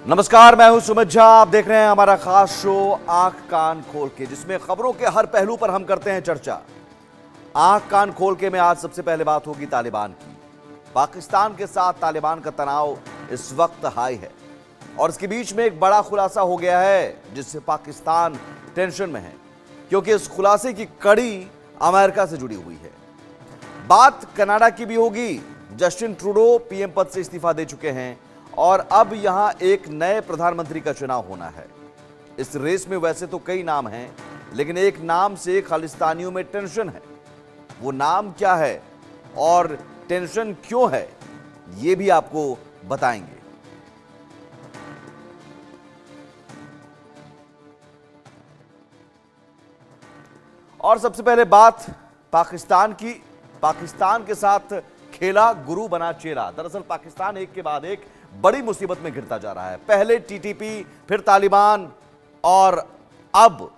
नमस्कार, मैं हूं सुमित झा। आप देख रहे हैं हमारा खास शो आंख कान खोल के, जिसमें खबरों के हर पहलू पर हम करते हैं चर्चा। आंख कान खोल के में आज सबसे पहले बात होगी तालिबान की। पाकिस्तान के साथ तालिबान का तनाव इस वक्त हाई है और इसके बीच में एक बड़ा खुलासा हो गया है जिससे पाकिस्तान टेंशन में है, क्योंकि इस खुलासे की कड़ी अमेरिका से जुड़ी हुई है। बात कनाडा की भी होगी। जस्टिन ट्रूडो पीएम पद से इस्तीफा दे चुके हैं और अब यहां एक नए प्रधानमंत्री का चुनाव होना है। इस रेस में वैसे तो कई नाम हैं, लेकिन एक नाम से खालिस्तानियों में टेंशन है। वो नाम क्या है और टेंशन क्यों है, ये भी आपको बताएंगे। और सबसे पहले बात पाकिस्तान की। पाकिस्तान के साथ खेला गुरु बना चेला। दरअसल पाकिस्तान एक के बाद एक बड़ी मुसीबत में घिरता जा रहा है। पहले टीटीपी, फिर तालिबान और अब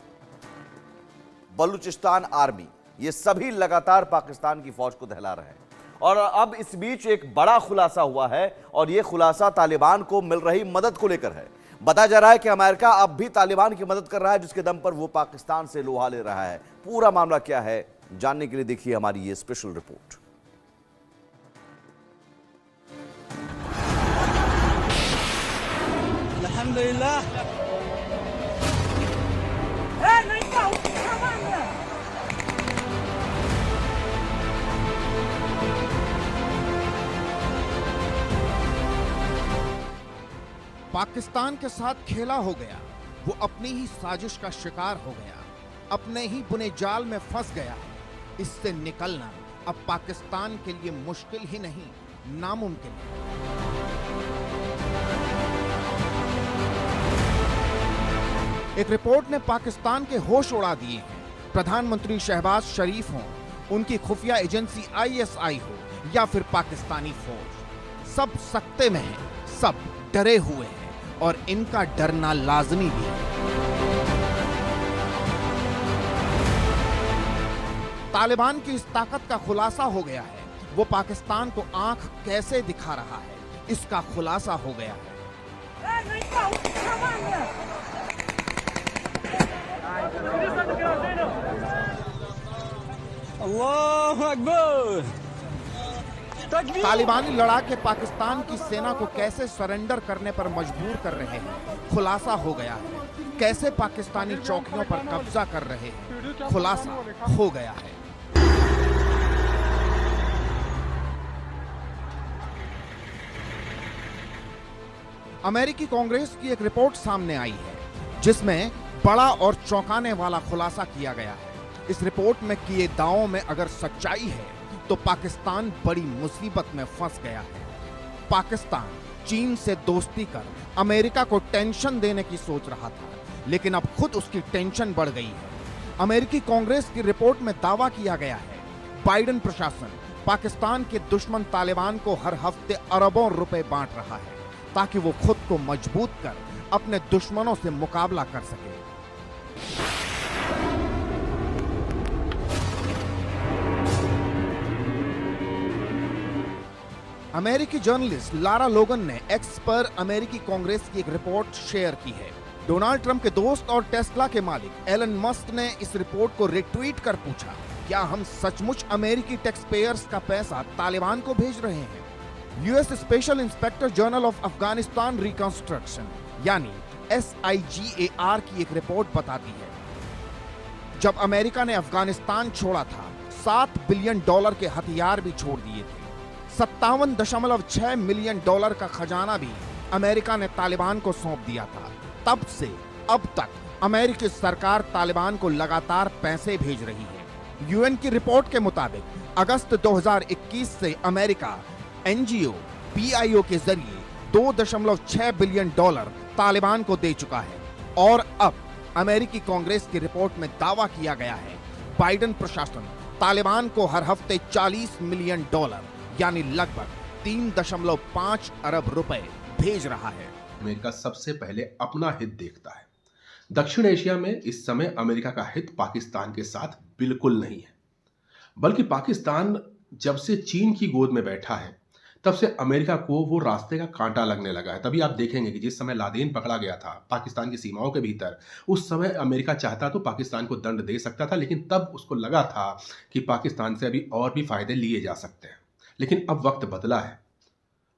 बलूचिस्तान आर्मी, ये सभी लगातार पाकिस्तान की फौज को दहला रहे हैं। और अब इस बीच एक बड़ा खुलासा हुआ है और यह खुलासा तालिबान को मिल रही मदद को लेकर है। बताया जा रहा है कि अमेरिका अब भी तालिबान की मदद कर रहा है, जिसके दम पर वो पाकिस्तान से लोहा ले रहा है। पूरा मामला क्या है, जानने के लिए देखिए हमारी ये स्पेशल रिपोर्ट। अल्हम्दुलिल्लाह। पाकिस्तान के साथ खेला हो गया। वो अपनी ही साजिश का शिकार हो गया, अपने ही बुने जाल में फंस गया। इससे निकलना अब पाकिस्तान के लिए मुश्किल ही नहीं, नामुमकिन है। एक रिपोर्ट ने पाकिस्तान के होश उड़ा दिए हैं। प्रधानमंत्री शहबाज शरीफ हो, उनकी खुफिया एजेंसी आईएसआई हो या फिर पाकिस्तानी फौज, सब सकते में हैं, सब डरे हुए हैं और इनका डरना लाजमी भी है। तालिबान की इस ताकत का खुलासा हो गया है। वो पाकिस्तान को आंख कैसे दिखा रहा है, इसका खुलासा हो गया है। अल्लाहु अकबर। तालिबानी लड़ाके पाकिस्तान की सेना को कैसे सरेंडर करने पर मजबूर कर रहे हैं, खुलासा हो गया है। कैसे पाकिस्तानी चौकियों पर कब्जा कर रहे हैं, खुलासा हो गया है। अमेरिकी कांग्रेस की एक रिपोर्ट सामने आई है जिसमें बड़ा और चौंकाने वाला खुलासा किया गया है। इस रिपोर्ट में किए दावों में अगर सच्चाई है तो पाकिस्तान बड़ी मुसीबत में फंस गया है। पाकिस्तान चीन से दोस्ती कर अमेरिका को टेंशन देने की सोच रहा था, लेकिन अब खुद उसकी टेंशन बढ़ गई है। अमेरिकी कांग्रेस की रिपोर्ट में दावा किया गया है बाइडेन प्रशासन पाकिस्तान के दुश्मन तालिबान को हर हफ्ते अरबों रुपए बांट रहा है ताकि वो खुद को मजबूत कर अपने दुश्मनों से मुकाबला कर सके। अमेरिकी जर्नलिस्ट लारा लोगन ने एक्स पर अमेरिकी कांग्रेस की एक रिपोर्ट शेयर की है। डोनाल्ड ट्रंप के दोस्त और टेस्ला के मालिक एलन मस्क ने इस रिपोर्ट को रिट्वीट कर पूछा, क्या हम सचमुच अमेरिकी टैक्स पेयर्स का पैसा तालिबान को भेज रहे हैं? US special inspector general of Afghanistan reconstruction यानी SIGAR की एक रिपोर्ट बताती है, जब अमेरिका ने अफगानिस्तान छोड़ा था, $7 बिलियन के हथियार भी छोड़ दिए थे। $57.6 मिलियन का खजाना भी अमेरिका ने तालिबान को सौंप दिया था। तब से अब तक अमेरिकी सरकार तालिबान को लगातार पैसे भेज रही है। यूएन की रिपोर्ट के मुताबिक अगस्त 2021 से अमेरिका NGO PIO के जरिए $2.6 बिलियन तालिबान को दे चुका है। और अब अमेरिकी कांग्रेस की रिपोर्ट में दावा किया गया है बाइडेन प्रशासन तालिबान को हर हफ्ते $40 मिलियन यानी लगभग 3.5 अरब रुपए भेज रहा है। अमेरिका सबसे पहले अपना हित देखता है। दक्षिण एशिया में इस समय अमेरिका का हित पाकिस्तान के साथ बिल्कुल नहीं है, बल्कि पाकिस्तान जब से चीन की गोद में बैठा है तब से अमेरिका को वो रास्ते का कांटा लगने लगा है। तभी आप देखेंगे कि जिस समय लादेन पकड़ा गया था पाकिस्तान की सीमाओं के भीतर, उस समय अमेरिका चाहता तो पाकिस्तान को दंड दे सकता था, लेकिन तब उसको लगा था कि पाकिस्तान से अभी और भी फायदे लिए जा सकते हैं। लेकिन अब वक्त बदला है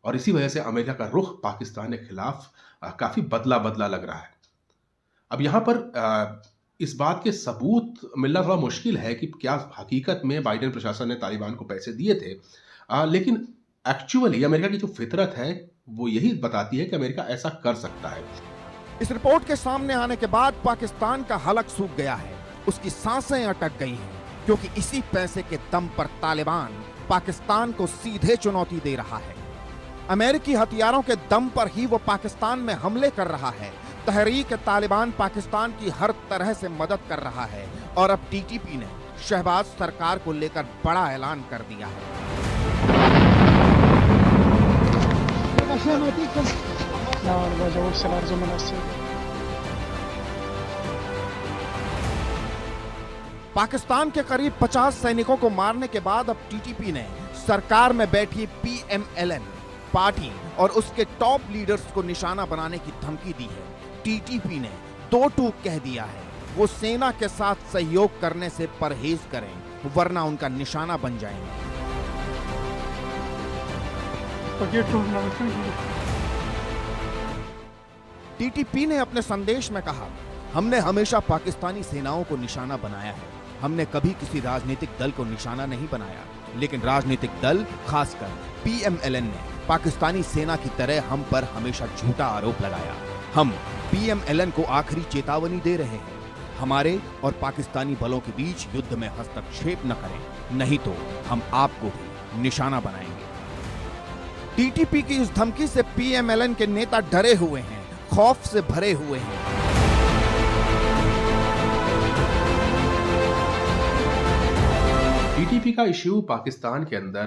और इसी वजह से अमेरिका का रुख पाकिस्तान के खिलाफ काफी बदला बदला लग रहा है। अब यहाँ पर इस बात के सबूत मिलना थोड़ा मुश्किल है कि क्या हकीकत में बाइडेन प्रशासन ने तालिबान को पैसे दिए थे, लेकिन एक्चुअली अमेरिका की जो फितरत है वो यही बताती है कि अमेरिका ऐसा कर सकता है। इस रिपोर्ट के सामने आने के बाद पाकिस्तान का हलक सूख गया है, उसकी सांसें अटक गई हैं, क्योंकि इसी पैसे के दम पर तालिबान पाकिस्तान को सीधे चुनौती दे रहा है। अमेरिकी हथियारों के दम पर ही वो पाकिस्तान में हमले कर रहा है। तहरीक तालिबान पाकिस्तान की हर तरह से मदद कर रहा है और अब टीटीपी ने शहबाज सरकार को लेकर बड़ा ऐलान कर दिया है। पाकिस्तान के करीब 50 सैनिकों को मारने के बाद अब टीटीपी ने सरकार में बैठी पीएमएलएन पार्टी और उसके टॉप लीडर्स को निशाना बनाने की धमकी दी है। टीटीपी ने दो टूक कह दिया है, वो सेना के साथ सहयोग करने से परहेज करें वरना उनका निशाना बन जाएंगे। टीटीपी ने अपने संदेश में कहा, हमने हमेशा पाकिस्तानी सेनाओं को निशाना बनाया है। हमने कभी किसी राजनीतिक दल को निशाना नहीं बनाया, लेकिन राजनीतिक दल खासकर पीएमएलएन ने पाकिस्तानी सेना की तरह हम पर हमेशा झूठा आरोप लगाया। हम पीएमएलएन को आखिरी चेतावनी दे रहे हैं, हमारे और पाकिस्तानी बलों के बीच युद्ध में हस्तक्षेप न करें, नहीं तो हम आपको भी निशाना बनाएंगे। टीटीपी की इस धमकी से पीएमएलएन के नेता डरे हुए हैं, खौफ से भरे हुए हैं। टीटीपी का इश्यू पाकिस्तान के अंदर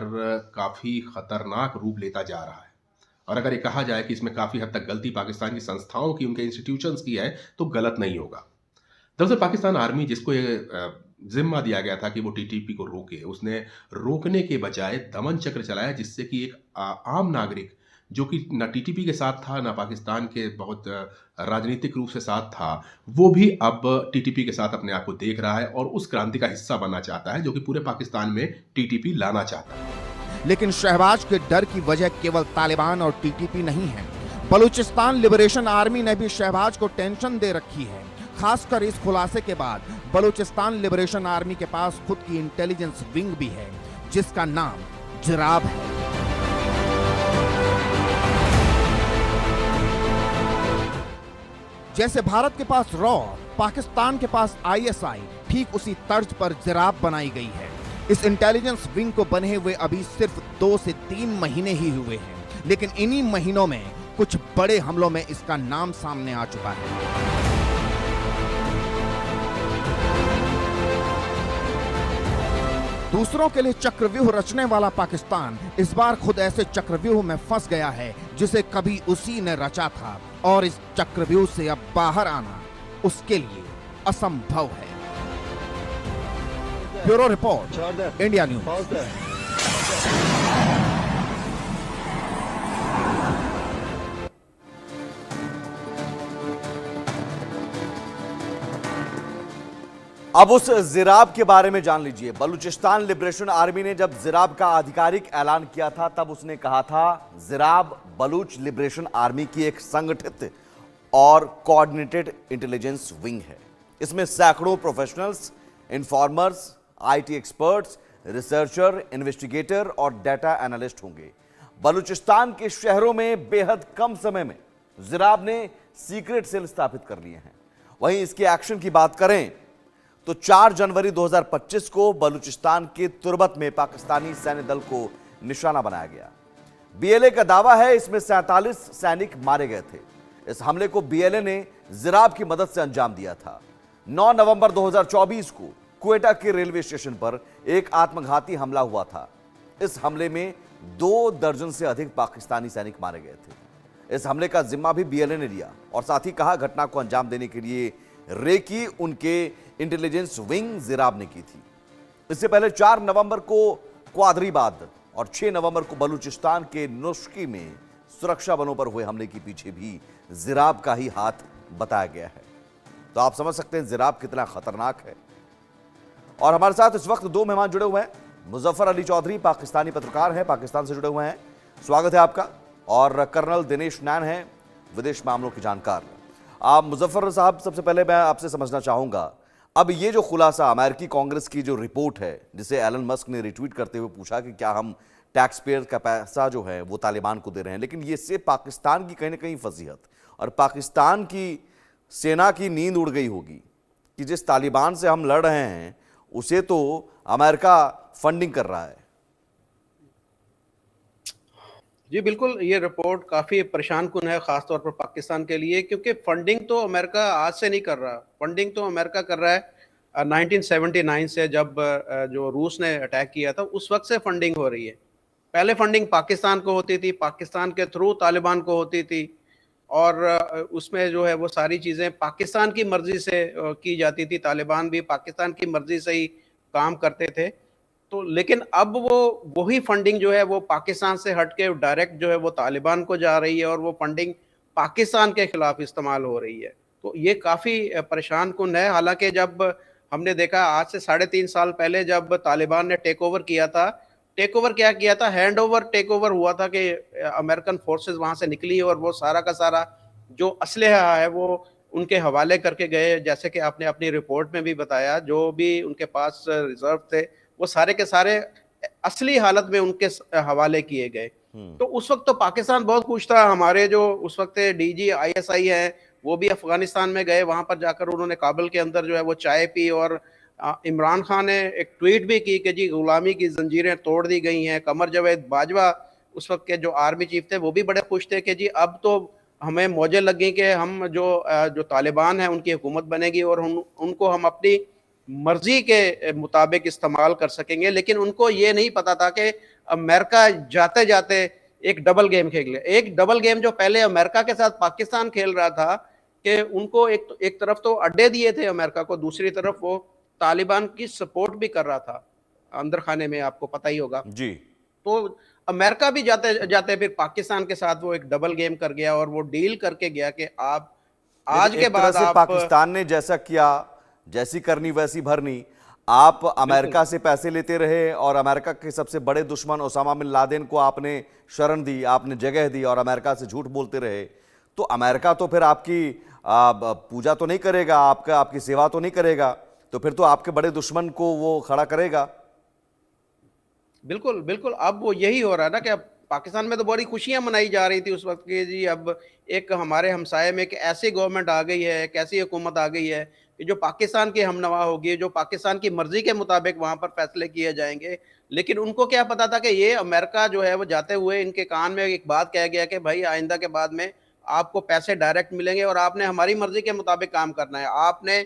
काफी खतरनाक रूप लेता जा रहा है और अगर ये कहा जाए कि इसमें काफी हद तक गलती पाकिस्तान की संस्थाओं की, उनके इंस्टीट्यूशंस की है, तो गलत नहीं होगा। दरअसल पाकिस्तान आर्मी, जिसको ये जिम्मा दिया गया था कि वो टीटीपी को रोके, उसने रोकने के बजाय दमन चक्र चलाया, जिससे कि एक आम नागरिक जो कि ना टीटीपी के साथ था ना पाकिस्तान के बहुत राजनीतिक रूप से साथ था, वो भी अब टीटीपी के साथ अपने आप को देख रहा है और उस क्रांति का हिस्सा बनना चाहता है जो कि पूरे पाकिस्तान में टीटीपी लाना चाहता है। लेकिन शहबाज के डर की वजह केवल तालिबान और टीटीपी नहीं है, बलूचिस्तान लिबरेशन आर्मी ने भी शहबाज को टेंशन दे रखी है। खासकर इस खुलासे के बाद बलूचिस्तान लिबरेशन आर्मी के पास खुद की इंटेलिजेंस विंग भी है, जिसका नाम जिराब है। जैसे भारत के पास रॉ, पाकिस्तान के पास आईएसआई, ठीक उसी तर्ज पर जिराब बनाई गई है। इस इंटेलिजेंस विंग को बने हुए अभी सिर्फ 2 से 3 महीने ही हुए हैं, लेकिन इन्हीं महीनों में कुछ बड़े हमलों में इसका नाम सामने आ चुका है। दूसरों के लिए चक्रव्यूह रचने वाला पाकिस्तान इस बार खुद ऐसे चक्रव्यूह में फंस गया है जिसे कभी उसी ने रचा था, और इस चक्रव्यूह से अब बाहर आना उसके लिए असंभव है। Bureau report, India news. अब उस जिराब के बारे में जान लीजिए। बलूचिस्तान लिबरेशन आर्मी ने जब जिराब का आधिकारिक ऐलान किया था, तब उसने कहा था जिराब बलूच लिबरेशन आर्मी की एक संगठित और कोऑर्डिनेटेड इंटेलिजेंस विंग है। इसमें सैकड़ों professionals, informers, IT experts, researcher, investigator और डाटा एनालिस्ट होंगे। बलूचिस्तान के शहरों में बेहद कम समय में जिराब ने सीक्रेट सेल स्थापित कर लिए हैं। वहीं इसके एक्शन की बात करें तो 4 जनवरी 2025 को बलूचिस्तान के तुर्बत में पाकिस्तानी सैन्य दल को निशाना बनाया गया। बीएलए का दावा है इसमें 47 सैनिक मारे गए थे। इस हमले को बीएलए ने जिराब की मदद से अंजाम दिया था। 9 नवंबर 2024 को क्वेटा के रेलवे स्टेशन पर एक आत्मघाती हमला हुआ था। इस हमले में 2 दर्जन से अधिक पाकिस्तानी सैनिक मारे गए थे। इस हमले का जिम्मा भी बीएलए ने लिया और साथ ही कहा घटना को अंजाम देने के लिए रेकी उनके इंटेलिजेंस विंग जिराब ने की थी। इससे पहले 4 नवंबर को क्वादरीबाद और 6 नवंबर को बलूचिस्तान के नुस्की में सुरक्षा बलों पर हुए हमले के पीछे भी जिराब का ही हाथ बताया गया है। तो आप समझ सकते हैं जिराब कितना खतरनाक है। और हमारे साथ इस वक्त 2 मेहमान जुड़े हुए हैं। मुजफ्फर अली चौधरी पाकिस्तानी पत्रकार हैं, पाकिस्तान से जुड़े हुए हैं, स्वागत है आपका। और कर्नल दिनेश नैन हैं, विदेश मामलों के जानकार। आप मुजफ्फर साहब, सबसे पहले मैं आपसे समझना चाहूंगा, अब ये जो खुलासा अमेरिकी कांग्रेस की जो रिपोर्ट है, जिसे एलन मस्क ने रिट्वीट करते हुए पूछा कि क्या हम टैक्स पेयर का पैसा जो है वो तालिबान को दे रहे हैं, लेकिन ये से पाकिस्तान की कहीं ना कहीं फजीहत और पाकिस्तान की सेना की नींद उड़ गई होगी कि जिस तालिबान से हम लड़ रहे हैं उसे तो अमेरिका फंडिंग कर रहा है। जी बिल्कुल, ये रिपोर्ट काफ़ी परेशान कुन है, ख़ासतौर पर पाकिस्तान के लिए, क्योंकि फंडिंग तो अमेरिका आज से नहीं कर रहा। फंडिंग तो अमेरिका कर रहा है 1979 से, जब जो रूस ने अटैक किया था उस वक्त से फंडिंग हो रही है। पहले फंडिंग पाकिस्तान को होती थी, पाकिस्तान के थ्रू तालिबान को होती थी, और उसमें जो है वो सारी चीज़ें पाकिस्तान की मर्ज़ी से की जाती थी। तालिबान भी पाकिस्तान की मर्ज़ी से ही काम करते थे। तो लेकिन अब वो वही फंडिंग जो है वो पाकिस्तान से हट के डायरेक्ट जो है वो तालिबान को जा रही है, और वो फंडिंग पाकिस्तान के खिलाफ इस्तेमाल हो रही है। तो ये काफ़ी परेशान कुन है। हालांकि जब हमने देखा आज से 3.5 साल पहले जब तालिबान ने टेक ओवर किया था, टेक ओवर क्या किया था, हैंड ओवर टेक ओवर हुआ था कि अमेरिकन फोर्सेस वहाँ से निकली और वो सारा का सारा जो असलहा है वो उनके हवाले करके गए। जैसे कि आपने अपनी रिपोर्ट में भी बताया, जो भी उनके पास रिजर्व थे वो सारे के सारे असली हालत में उनके हवाले किए गए। तो उस वक्त तो पाकिस्तान बहुत खुश था। हमारे जो उस वक्त डीजी आईएसआई हैं वो भी अफगानिस्तान में गए, वहां पर जाकर उन्होंने काबुल के अंदर जो है वो चाय पी, और इमरान खान ने एक ट्वीट भी की कि जी गुलामी की जंजीरें तोड़ दी गई हैं। कमर जावेद बाजवा उस वक्त के जो आर्मी चीफ थे वो भी बड़े खुश थे कि जी अब तो हमें मौजें लग गई कि हम जो तालिबान है उनकी हुकूमत बनेगी और उनको हम अपनी मर्जी के मुताबिक इस्तेमाल कर सकेंगे। लेकिन उनको ये नहीं पता था कि अमेरिका जाते जाते एक डबल गेम खेल ले। एक डबल गेम जो पहले अमेरिका के साथ पाकिस्तान खेल रहा था कि उनको एक तरफ तो अड्डे दिए थे अमेरिका को, दूसरी तरफ वो तालिबान की सपोर्ट भी कर रहा था अंदर खाने में, आपको पता ही होगा जी। तो अमेरिका भी जाते जाते फिर पाकिस्तान के साथ वो एक डबल गेम कर गया, और वो डील करके गया कि आप आज के बाद आप पाकिस्तान ने जैसा किया, जैसी करनी वैसी भरनी। आप अमेरिका से पैसे लेते रहे और अमेरिका के सबसे बड़े दुश्मन ओसामा बिन लादेन को आपने शरण दी, आपने जगह दी और अमेरिका से झूठ बोलते रहे। तो अमेरिका तो फिर आपकी पूजा तो नहीं करेगा, आपकी सेवा तो नहीं करेगा, तो फिर तो आपके बड़े दुश्मन को वो खड़ा करेगा। बिल्कुल बिल्कुल, अब वो यही हो रहा है ना कि अब पाकिस्तान में तो बड़ी खुशियां मनाई जा रही थी उस वक्त की, जी अब एक हमारे हमसाये में एक ऐसी गवर्नमेंट आ गई है, एक ऐसी हुकूमत आ गई है कि जो पाकिस्तान की हमनवा होगी, जो पाकिस्तान की मर्जी के मुताबिक वहां पर फैसले किए जाएंगे। लेकिन उनको क्या पता था कि ये अमेरिका जो है वो जाते हुए इनके कान में एक बात कह गया कि भाई आइंदा के बाद में आपको पैसे डायरेक्ट मिलेंगे और आपने हमारी मर्जी के मुताबिक काम करना है, आपने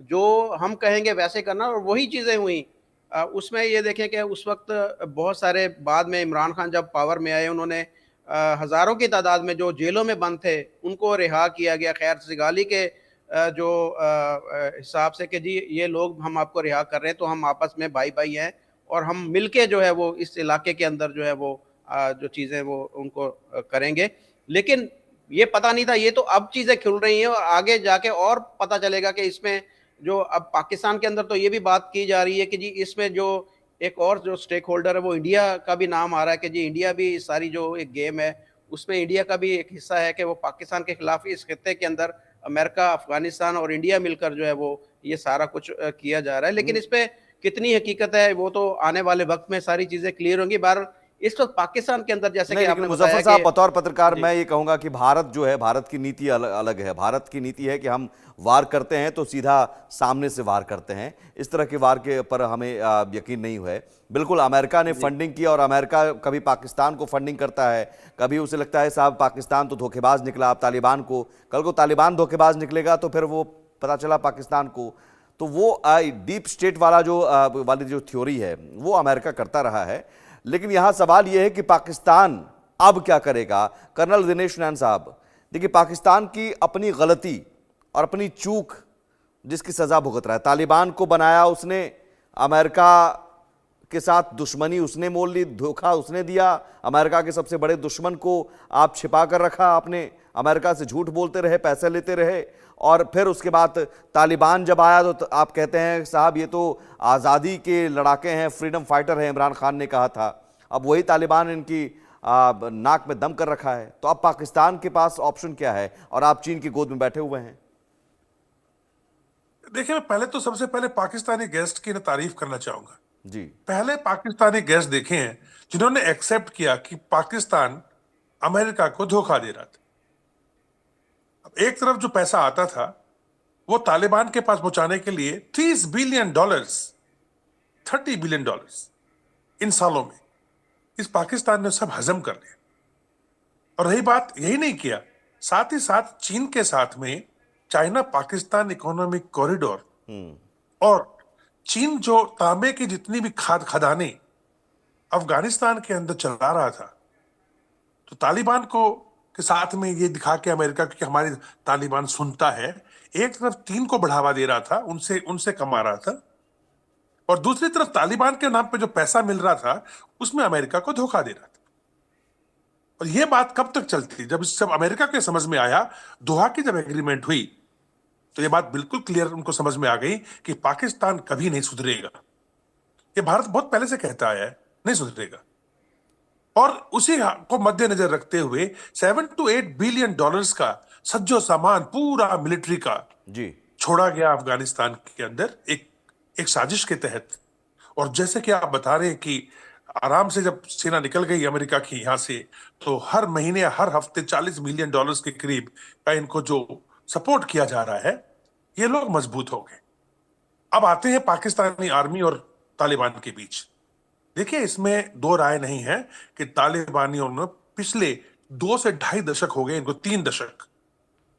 जो हम कहेंगे वैसे करना। और वही चीज़ें हुई। उसमें ये देखें कि उस वक्त बहुत सारे बाद में इमरान खान जब पावर में आए, उन्होंने हज़ारों की तादाद में जो जेलों में बंद थे उनको रिहा किया गया, खैर सिगाली के जो हिसाब से कि जी ये लोग हम आपको रिहा कर रहे हैं तो हम आपस में भाई भाई हैं और हम मिलके जो है वो इस इलाके के अंदर जो है वो जो चीज़ें वो उनको करेंगे। लेकिन ये पता नहीं था, ये तो अब चीज़ें खुल रही हैं और आगे जाके और पता चलेगा कि इसमें जो अब पाकिस्तान के अंदर तो ये भी बात की जा रही है कि जी इसमें जो एक और जो स्टेक होल्डर है वो इंडिया का भी नाम आ रहा है कि जी इंडिया भी इस सारी जो एक गेम है उसमें इंडिया का भी एक हिस्सा है कि वो पाकिस्तान के खिलाफ इस खित्ते के अंदर अमेरिका, अफगानिस्तान और इंडिया मिलकर जो है वो ये सारा कुछ किया जा रहा है। लेकिन इस पे कितनी हकीकत है वो तो आने वाले वक्त में सारी चीजें क्लियर होंगी। बहरहाल इस वक्त पाकिस्तान के अंदर जैसे कि आपने मुजफ्फर साहब बतौर पत्रकार मैं ये कहूंगा कि भारत जो है, भारत की नीति अलग है। भारत की नीति है कि हम वार करते हैं तो सीधा सामने से वार करते हैं, इस तरह के वार के पर हमें यकीन नहीं है। बिल्कुल अमेरिका ने फंडिंग की और अमेरिका कभी पाकिस्तान को फंडिंग करता है, कभी उसे लगता है साहब पाकिस्तान तो धोखेबाज निकला, अब तालिबान को, कल को तालिबान धोखेबाज निकलेगा तो फिर वो पता चला पाकिस्तान को। तो वो डीप स्टेट वाला जो थ्योरी है वो अमेरिका करता रहा है। लेकिन यहां सवाल यह है कि पाकिस्तान अब क्या करेगा। कर्नल दिनेश नैन साहब, देखिए पाकिस्तान की अपनी गलती और अपनी चूक जिसकी सजा भुगत रहा है, तालिबान को बनाया उसने, अमेरिका के साथ दुश्मनी उसने मोल ली, धोखा उसने दिया, अमेरिका के सबसे बड़े दुश्मन को आप छिपा कर रखा, आपने अमेरिका से झूठ बोलते रहे, पैसे लेते रहे, और फिर उसके बाद तालिबान जब आया तो आप कहते हैं साहब ये तो आज़ादी के लड़ाके हैं, फ्रीडम फाइटर हैं, इमरान खान ने कहा था। अब वही तालिबान इनकी नाक में दम कर रखा है। तो अब पाकिस्तान के पास ऑप्शन क्या है, और आप चीन की गोद में बैठे हुए हैं। देखिए, मैं पहले तो सबसे पहले पाकिस्तानी गेस्ट की तारीफ करना चाहूंगा जी। पहले पाकिस्तानी गेस्ट देखे हैं जिन्होंने एक्सेप्ट किया कि पाकिस्तान अमेरिका को धोखा दे रहा था। अब एक तरफ जो पैसा आता था वो तालिबान के पास पहुंचाने के लिए $30 बिलियन, $30 बिलियन इन सालों में इस पाकिस्तान ने सब हजम कर लिया। और रही बात, यही नहीं किया, साथ ही साथ चीन के साथ में चाइना पाकिस्तान इकोनॉमिक कॉरिडोर, और चीन जो तांबे की जितनी भी खदानें अफगानिस्तान के अंदर चला रहा था, तो तालिबान को के साथ में ये दिखा के अमेरिका कि हमारी तालिबान सुनता है, एक तरफ चीन को बढ़ावा दे रहा था, उनसे कमा रहा था, और दूसरी तरफ तालिबान के नाम पे जो पैसा मिल रहा था उसमें अमेरिका को धोखा दे रहा था। और ये बात कब तक चलती? जब अमेरिका के समझ में आया, दोहा की जब एग्रीमेंट हुई, तो ये बात बिल्कुल क्लियर उनको समझ में आ गई कि पाकिस्तान कभी नहीं सुधरेगा। ये भारत बहुत पहले से कहता आया है, नहीं सुधरेगा। और उसी को मद्देनजर रखते हुए $7 to $8 बिलियन का सज्जो सामान पूरा मिलिट्री का जी छोड़ा गया अफगानिस्तान के अंदर एक साजिश के तहत। और जैसे कि आप बता रहे हैं कि आराम से जब सेना निकल गई अमेरिका की यहां से, तो हर महीने हर हफ्ते $40 मिलियन के करीब का इनको जो सपोर्ट किया जा रहा है, ये लोग मजबूत हो गए। अब आते हैं पाकिस्तानी आर्मी और तालिबान के बीच। देखिए, इसमें दो राय नहीं है कि तालिबानियों ने पिछले 2 से ढाई दशक हो गए, इनको 3 दशक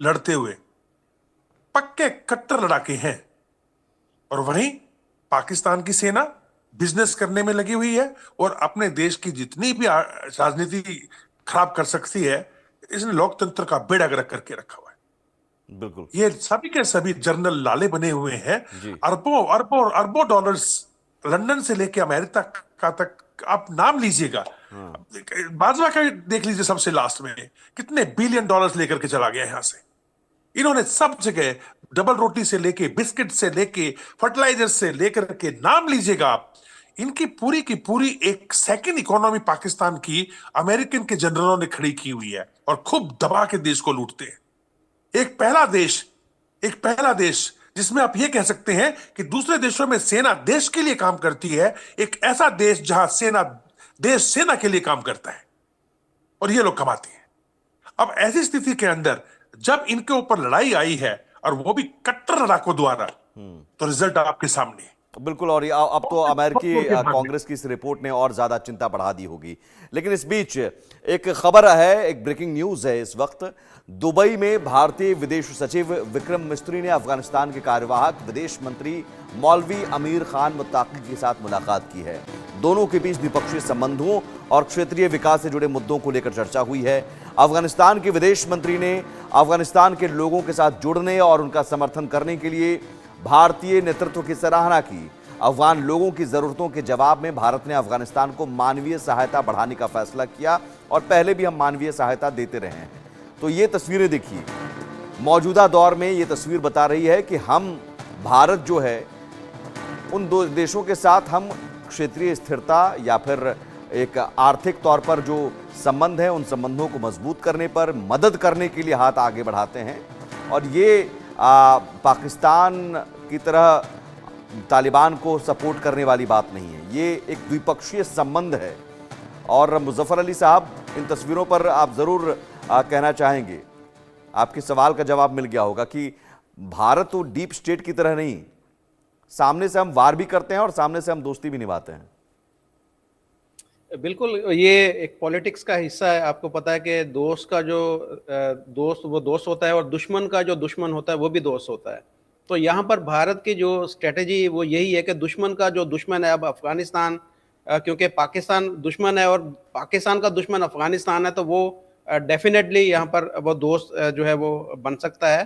लड़ते हुए, पक्के कट्टर लड़ाके हैं। और वहीं पाकिस्तान की सेना बिजनेस करने में लगी हुई है और अपने देश की जितनी भी राजनीति खराब कर सकती है, इसने लोकतंत्र का बेड़ा गर्क करके रखा हुआ है। बिल्कुल। ये सभी के सभी जर्नल लाले बने हुए हैं। जी। अरबों डॉलर्स लंदन से लेके अमेरिका तक आप नाम लीजिएगा। बाजवा का देख लीजिए, सबसे लास्ट में कितने बिलियन डॉलर्स लेकर के चला गया यहां से। इन्होंने सब जगह डबल रोटी से लेके, बिस्किट से लेके, फर्टिलाइजर से लेकर के नाम लीजिएगा आप, इनकी पूरी की पूरी एक सेकंड इकोनॉमी पाकिस्तान की अमेरिकन के जनरलों ने खड़ी की हुई है और खूब दबा के देश को लूटते हैं। एक पहला देश जिसमें आप ये कह सकते हैं कि दूसरे देशों में सेना देश के लिए काम करती है, एक ऐसा देश जहां देश सेना के लिए काम करता है और ये लोग कमाते हैं। अब ऐसी स्थिति के अंदर जब इनके ऊपर लड़ाई आई है, और वो भी कट्टर लड़ाकों द्वारा, तो रिजल्ट आपके सामने है। बिल्कुल। और अब तो अमेरिकी कांग्रेस की इस रिपोर्ट ने और ज्यादा चिंता बढ़ा दी होगी। लेकिन इस बीच एक खबर है, एक ब्रेकिंग न्यूज है इस वक्त। दुबई में भारतीय विदेश सचिव विक्रम मिस्त्री ने अफगानिस्तान के कार्यवाहक विदेश मंत्री मौलवी अमीर खान मुत्ताकी के साथ मुलाकात की है। दोनों के बीच द्विपक्षीय संबंधों और क्षेत्रीय विकास से जुड़े मुद्दों को लेकर चर्चा हुई है। अफगानिस्तान के विदेश मंत्री ने अफगानिस्तान के लोगों के साथ जुड़ने और उनका समर्थन करने के लिए भारतीय नेतृत्व की सराहना की। अफगान लोगों की जरूरतों के जवाब में भारत ने अफगानिस्तान को मानवीय सहायता बढ़ाने का फैसला किया, और पहले भी हम मानवीय सहायता देते रहे हैं। तो ये तस्वीरें देखिए, मौजूदा दौर में ये तस्वीर बता रही है कि हम, भारत जो है, उन दो देशों के साथ हम क्षेत्रीय स्थिरता या फिर एक आर्थिक तौर पर जो संबंध है, उन संबंधों को मजबूत करने पर मदद करने के लिए हाथ आगे बढ़ाते हैं। और ये पाकिस्तान की तरह तालिबान को सपोर्ट करने वाली बात नहीं है, ये एक द्विपक्षीय संबंध है। और मुजफ्फर अली साहब, इन तस्वीरों पर आप ज़रूर कहना चाहेंगे, आपके सवाल का जवाब मिल गया होगा कि भारत तो डीप स्टेट की तरह नहीं, सामने से हम वार भी करते हैं और सामने से हम दोस्ती भी निभाते हैं। बिल्कुल, ये एक पॉलिटिक्स का हिस्सा है। आपको पता है कि दोस्त का जो दोस्त वो दोस्त होता है और दुश्मन का जो दुश्मन होता है वो भी दोस्त होता है। तो यहाँ पर भारत की जो स्ट्रेटेजी वो यही है कि दुश्मन का जो दुश्मन है, अब अफगानिस्तान, क्योंकि पाकिस्तान दुश्मन है और पाकिस्तान का दुश्मन अफगानिस्तान है, तो वो डेफिनेटली यहाँ पर वो दोस्त जो है वो बन सकता है।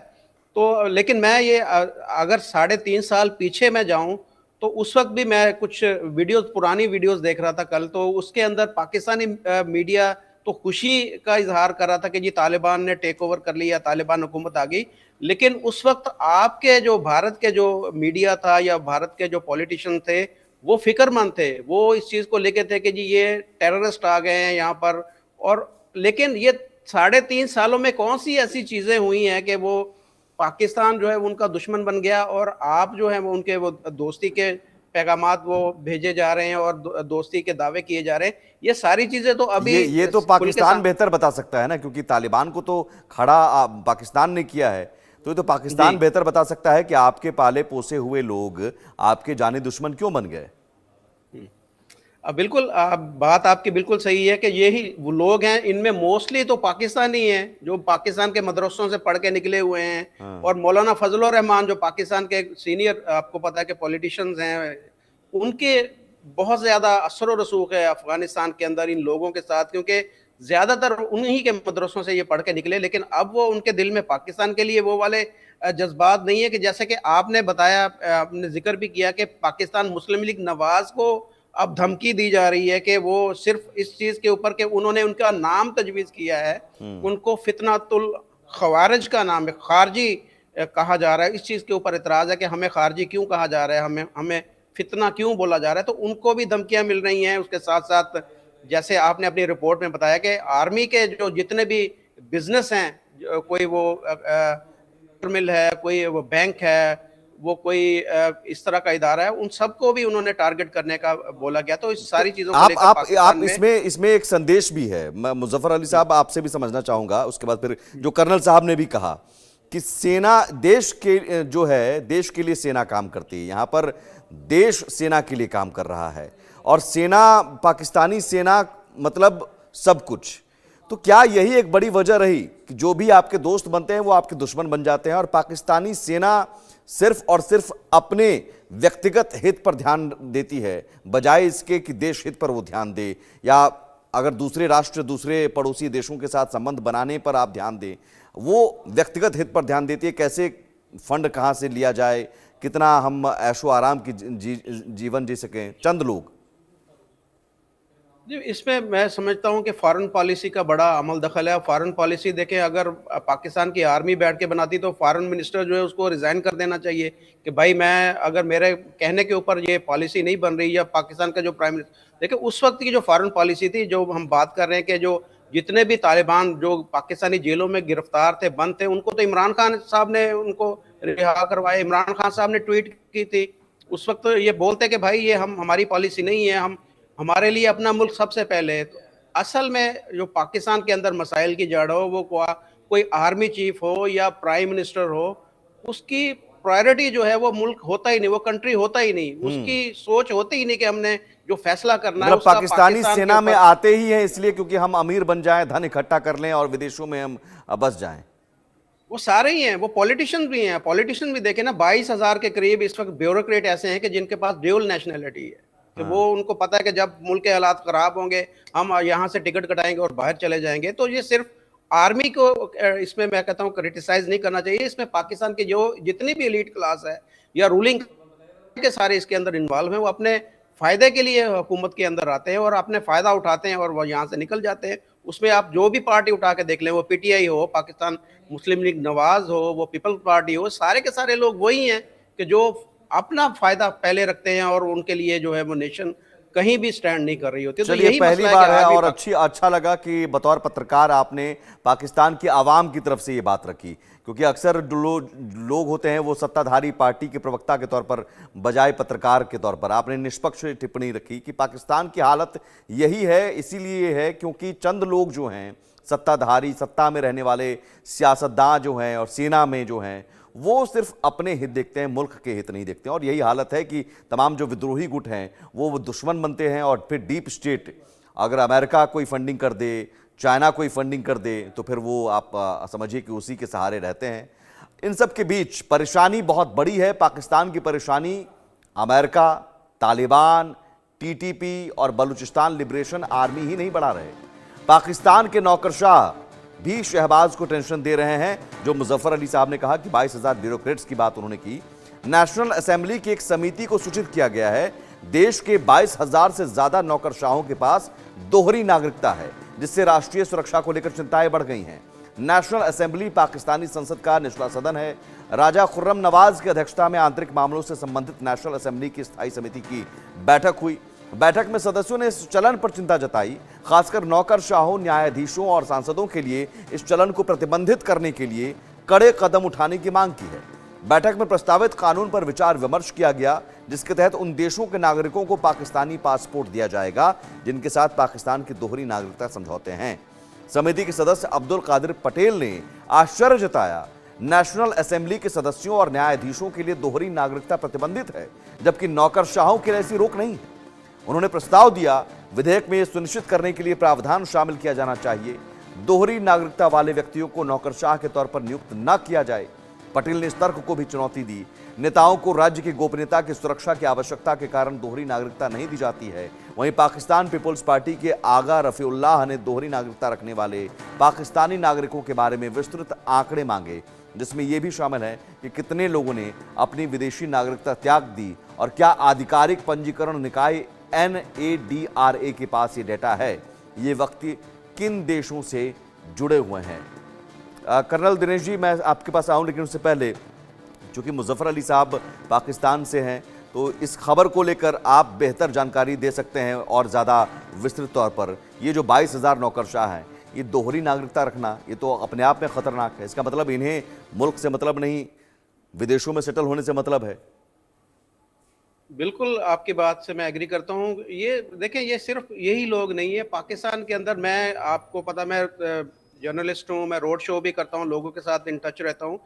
तो लेकिन मैं ये अगर 3.5 साल पीछे मैं जाऊँ तो उस वक्त भी मैं कुछ वीडियोस, पुरानी वीडियोस देख रहा था कल, तो उसके अंदर पाकिस्तानी मीडिया तो खुशी का इजहार कर रहा था कि जी तालिबान ने टेक ओवर कर लिया, तालिबान हुकूमत आ गई। लेकिन उस वक्त आपके जो भारत के जो मीडिया था या भारत के जो पॉलिटिशियन थे, वो फिक्रमंद थे, वो इस चीज़ को लेके थे कि जी ये टेररिस्ट आ गए हैं यहाँ पर। और लेकिन ये 3.5 सालों में कौन सी ऐसी चीज़ें हुई हैं कि वो पाकिस्तान जो है उनका दुश्मन बन गया, और आप जो है वो उनके वो दोस्ती के पैगामात वो भेजे जा रहे हैं और दोस्ती के दावे किए जा रहे हैं। ये सारी चीजें तो अभी ये तो पाकिस्तान बेहतर बता सकता है ना, क्योंकि तालिबान को तो खड़ा पाकिस्तान ने किया है। तो ये तो पाकिस्तान बेहतर बता सकता है कि आपके पाले पोसे हुए लोग आपके जाने दुश्मन क्यों बन गए। बिल्कुल, बात आपकी बिल्कुल सही है कि यही वो लोग हैं, इनमें मोस्टली तो पाकिस्तानी हैं जो पाकिस्तान के मदरसों से पढ़ के निकले हुए हैं। और मौलाना फजलुर रहमान जो पाकिस्तान के सीनियर, आपको पता है कि पॉलिटिशियंस हैं, उनके बहुत ज़्यादा असर और रसूख है अफगानिस्तान के अंदर इन लोगों के साथ, क्योंकि ज़्यादातर उन्हीं के मदरसों से ये पढ़ के निकले। लेकिन अब वो उनके दिल में पाकिस्तान के लिए वो वाले जज्बात नहीं है कि जैसे कि आपने बताया, आपने जिक्र भी किया कि पाकिस्तान मुस्लिम लीग नवाज को अब धमकी दी जा रही है कि वो सिर्फ इस चीज़ के ऊपर कि उन्होंने उनका नाम तजवीज़ किया है, उनको फितनातुल खवारिज का नाम है, खारजी कहा जा रहा है। इस चीज़ के ऊपर इतराज़ है कि हमें खारजी क्यों कहा जा रहा है, हमें फितना क्यों बोला जा रहा है। तो उनको भी धमकियां मिल रही हैं। उसके साथ साथ जैसे आपने अपनी रिपोर्ट में बताया कि आर्मी के जो जितने भी बिजनेस हैं, कोई वो मिल है, कोई वो बैंक है, वो कोई इस तरह का इदारा है, उन सबको भी उन्होंने टारगेट करने का बोला गया। तो इस सारी चीजों को लेकर आप इसमें एक संदेश भी है। मैं मुजफ्फर अली साहब आपसे भी समझना चाहूंगा, उसके बाद फिर जो कर्नल साहब ने भी कहा कि सेना देश के जो है, देश के लिए सेना काम करती है। यहाँ पर देश सेना के लिए काम कर रहा है और सेना, पाकिस्तानी सेना मतलब सब कुछ। तो क्या यही एक बड़ी वजह रही कि जो भी आपके दोस्त बनते हैं वो आपके दुश्मन बन जाते हैं और पाकिस्तानी सेना सिर्फ और सिर्फ अपने व्यक्तिगत हित पर ध्यान देती है, बजाय इसके कि देश हित पर वो ध्यान दे, या अगर दूसरे राष्ट्र, दूसरे पड़ोसी देशों के साथ संबंध बनाने पर आप ध्यान दें, वो व्यक्तिगत हित पर ध्यान देती है। कैसे फंड कहाँ से लिया जाए, कितना हम ऐशो आराम की जीवन जी सकें, चंद लोग। जी, इसमें मैं समझता हूं कि फॉरेन पॉलिसी का बड़ा अमल दखल है। फॉरेन पॉलिसी देखें, अगर पाकिस्तान की आर्मी बैठ के बनाती तो फॉरेन मिनिस्टर जो है उसको रिजाइन कर देना चाहिए कि भाई मैं, अगर मेरे कहने के ऊपर ये पॉलिसी नहीं बन रही, या पाकिस्तान का जो प्राइम मिनिस्टर, देखिए उस वक्त की जो फॉरेन पॉलिसी थी, जो हम बात कर रहे हैं कि जो जितने भी तालिबान जो पाकिस्तानी जेलों में गिरफ्तार थे, बंद थे, उनको तो इमरान खान साहब ने उनको रिहा करवाया। इमरान खान साहब ने ट्वीट की थी उस वक्त, ये बोलते कि भाई ये हमारी पॉलिसी नहीं है, हमारे लिए अपना मुल्क सबसे पहले है। तो असल में जो पाकिस्तान के अंदर मसाइल की जड़ हो, वो कोई आर्मी चीफ हो या प्राइम मिनिस्टर हो, उसकी प्रायोरिटी जो है वो मुल्क होता ही नहीं, वो कंट्री होता ही नहीं, उसकी सोच होती ही नहीं कि हमने जो फैसला करना है उसका पाकिस्तानी सेना में आते ही है इसलिए क्योंकि हम अमीर बन जाएं, धन इकट्ठा कर लें और विदेशों में हम बस जाएं। वो सारे ही हैं, वो पॉलिटिशियन भी हैं। पॉलिटिशियन भी देखे ना, 22,000 के करीब इस वक्त ब्यूरोक्रेट ऐसे हैं कि जिनके पास ड्यूल नेशनैलिटी है, कि वो उनको पता है कि जब मुल्क के हालात खराब होंगे हम यहाँ से टिकट कटाएंगे और बाहर चले जाएंगे। तो ये सिर्फ आर्मी को इसमें मैं कहता हूँ क्रिटिसाइज नहीं करना चाहिए। इसमें पाकिस्तान की जो जितनी भी एलीट क्लास है या रूलिंग के सारे इसके अंदर इन्वॉल्व हैं, वो अपने फायदे के लिए हुकूमत के अंदर आते हैं और अपने फायदा उठाते हैं और वो यहाँ से निकल जाते हैं। उसमें आप जो भी पार्टी उठा के देख लें, वो पीटीआई हो, पाकिस्तान मुस्लिम लीग नवाज हो, वो पीपल्स पार्टी हो, सारे के सारे लोग वही हैं कि जो अपना फायदा पहले रखते हैं और उनके लिए जो है वो नेशन कहीं भी स्टैंड नहीं कर रही होती। तो यही पहली बार है और अच्छा लगा कि बतौर पत्रकार आपने पाकिस्तान की आवाम की तरफ से ये बात रखी, क्योंकि अक्सर लोग होते हैं वो सत्ताधारी पार्टी के प्रवक्ता के तौर पर बजाय पत्रकार के तौर पर आपने निष्पक्ष टिप्पणी रखी कि पाकिस्तान की हालत यही है, इसीलिए है क्योंकि चंद लोग जो हैं सत्ताधारी, सत्ता में रहने वाले सियासतदान जो हैं और सेना में जो हैं, वो सिर्फ अपने हित देखते हैं, मुल्क के हित नहीं देखते हैं। और यही हालत है कि तमाम जो विद्रोही गुट हैं वो दुश्मन बनते हैं और फिर डीप स्टेट, अगर अमेरिका कोई फंडिंग कर दे, चाइना कोई फंडिंग कर दे, तो फिर वो आप समझिए कि उसी के सहारे रहते हैं। इन सब के बीच परेशानी बहुत बड़ी है। पाकिस्तान की परेशानी अमेरिका, तालिबान, टीटीपी और बलूचिस्तान लिबरेशन आर्मी ही नहीं बढ़ा रहे, पाकिस्तान के नौकरशाह भी शहबाज को टेंशन दे रहे हैं। जो मुजफ्फर अली साहब ने कहा कि 22,000 ब्यूरोक्रेट्स की बात उन्होंने की, नेशनल असेंबली की एक समिति को सूचित किया गया है। देश के 22,000 से ज्यादा नौकरशाहों के पास दोहरी नागरिकता है, जिससे राष्ट्रीय सुरक्षा को लेकर चिंताएं बढ़ गई हैं। नेशनल असेंबली पाकिस्तानी संसद का निचला सदन है। राजा खुर्रम नवाज की अध्यक्षता में आंतरिक मामलों से संबंधित नेशनल असेंबली की स्थायी समिति की बैठक हुई। बैठक में सदस्यों ने इस चलन पर चिंता जताई, खासकर नौकरशाहों, न्यायाधीशों और सांसदों के लिए इस चलन को प्रतिबंधित करने के लिए कड़े कदम उठाने की मांग की है। बैठक में प्रस्तावित कानून पर विचार विमर्श किया गया, जिसके तहत उन देशों के नागरिकों को पाकिस्तानी पासपोर्ट दिया जाएगा जिनके साथ पाकिस्तान की दोहरी नागरिकता समझौते हैं। समिति के सदस्य अब्दुल कादिर पटेल ने आश्चर्य जताया, नेशनल असेंबली के सदस्यों और न्यायाधीशों के लिए दोहरी नागरिकता प्रतिबंधित है, जबकि नौकरशाहों के लिए ऐसी रोक नहीं है। उन्होंने प्रस्ताव दिया, विधेयक में यह सुनिश्चित करने के लिए प्रावधान शामिल किया जाना चाहिए, दोहरी नागरिकता वाले व्यक्तियों को नौकरशाह के तौर पर नियुक्त न किया जाए। पटेल ने इस तर्क को भी चुनौती दी, नेताओं को राज्य की गोपनीयता की सुरक्षा की आवश्यकता के कारण दोहरी नागरिकता नहीं दी जाती है। वहीं पाकिस्तान पीपुल्स पार्टी के आगा रफीउल्लाह ने दोहरी नागरिकता रखने वाले पाकिस्तानी नागरिकोों के बारे में विस्तृत आंकड़े मांगे, जिसमें यह भी शामिल है कि कितने लोगों ने अपनी विदेशी नागरिकता त्याग दी और क्या आधिकारिक पंजीकरण निकाय NADRA के पास ये डेटा है, ये व्यक्ति किन देशों से जुड़े हुए हैं। कर्नल दिनेश जी, मैं आपके पास आऊं, लेकिन उससे पहले चूंकि मुजफ्फर अली साहब पाकिस्तान से हैं, तो इस खबर को लेकर आप बेहतर जानकारी दे सकते हैं और ज़्यादा विस्तृत तौर पर। ये जो 22,000 नौकरशाह हैं, ये दोहरी नागरिकता रखना ये तो अपने आप में खतरनाक है। इसका मतलब इन्हें मुल्क से मतलब नहीं, विदेशों में सेटल होने से मतलब है। बिल्कुल आपकी बात से मैं एग्री करता हूँ। ये देखें, ये सिर्फ यही लोग नहीं है पाकिस्तान के अंदर। मैं आपको पता, मैं जर्नलिस्ट हूँ, मैं रोड शो भी करता हूँ, लोगों के साथ इन टच रहता हूँ।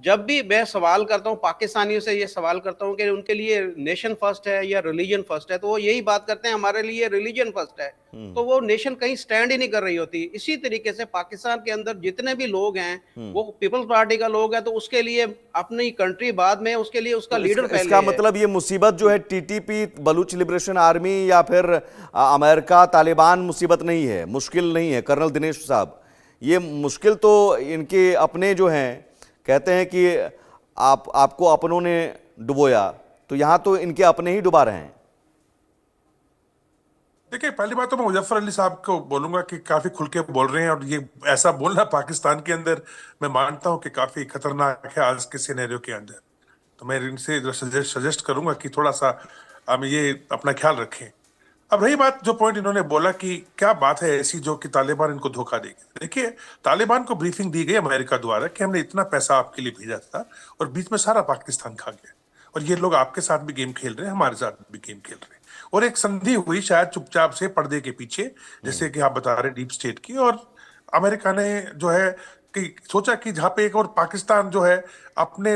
जब भी मैं सवाल करता हूँ पाकिस्तानियों से, ये सवाल करता हूँ कि उनके लिए नेशन फर्स्ट है या रिलीजन फर्स्ट है, तो वो यही बात करते हैं, हमारे लिए रिलीजन फर्स्ट है। तो वो नेशन कहीं स्टैंड ही नहीं कर रही होती। इसी तरीके से पाकिस्तान के अंदर जितने भी लोग हैं वो पीपल्स पार्टी का लोग है, तो उसके लिए अपनी कंट्री बाद में, उसके लिए उसका लीडर पहले है। इसका मतलब ये मुसीबत जो है TTP, बलूच लिबरेशन आर्मी या फिर अमेरिका तालिबान मुसीबत नहीं है, मुश्किल नहीं है। कर्नल दिनेश साहब, ये मुश्किल तो इनके अपने जो हैं, कहते हैं कि आपको अपनों ने डुबोया, तो यहां तो इनके अपने ही डुबा रहे हैं। देखिए, पहली बात तो मैं मुजफ्फर अली साहब को बोलूंगा कि काफी खुल के बोल रहे हैं, और ये ऐसा बोलना पाकिस्तान के अंदर मैं मानता हूं कि काफी खतरनाक है आज के सिनेरियो के अंदर। तो मैं इनसे सजेस्ट करूंगा कि थोड़ा सा हम ये अपना ख्याल रखें। अब रही बात, जो पॉइंट इन्होंने बोला कि क्या बात है ऐसी जो कि तालिबान इनको धोखा देगी। देखिए, तालिबान को ब्रीफिंग दी गई अमेरिका द्वारा कि हमने इतना पैसा आपके लिए भेजा था और बीच में सारा पाकिस्तान खा गया, और ये लोग आपके साथ भी गेम खेल रहे हैं, हमारे साथ भी गेम खेल रहे हैं। और एक संधि हुई शायद चुपचाप से पर्दे के पीछे, जैसे कि आप बता रहे डीप स्टेट की, और अमेरिका ने जो है कि सोचा कि जहां पे एक और पाकिस्तान जो है अपने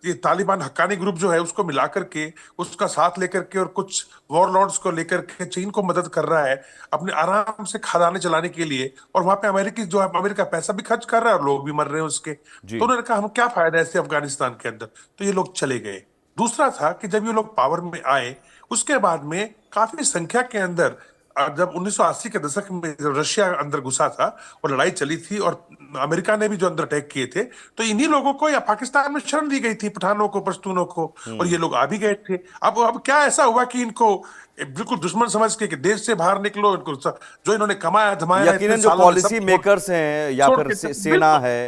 ये तालिबान हक्कानी ग्रुप जो है उसको मिलाकर के, उसका साथ लेकर के और कुछ वॉरलॉर्ड्स को लेकर के चीन को मदद कर रहा है अपने आराम से खदानें चलाने के लिए, और वहां पे अमेरिका पैसा भी खर्च कर रहा है और लोग भी मर रहे हैं उसके। तो उन्होंने कहा हम क्या फायदा है इससे अफगानिस्तान के अंदर, तो ये लोग चले गए। दूसरा था कि जब ये लोग पावर में आए, उसके बाद में काफी संख्या के अंदर, जब 1980 के दशक में जब रशिया अंदर घुसा था और लड़ाई चली थी और अमेरिका ने भी जो अंदर अटैक किए थे, तो इन्हीं लोगों को या पाकिस्तान में शरण दी गई थी, पठानों को, पश्तूनों को, और ये लोग आ भी गए थे। अब क्या ऐसा हुआ कि इनको बिल्कुल दुश्मन समझ के कि देश से बाहर निकलो, इनको जो इन्होंने कमाया धमाया, यकीनन जो पॉलिसी मेकर्स हैं या फिर सेना है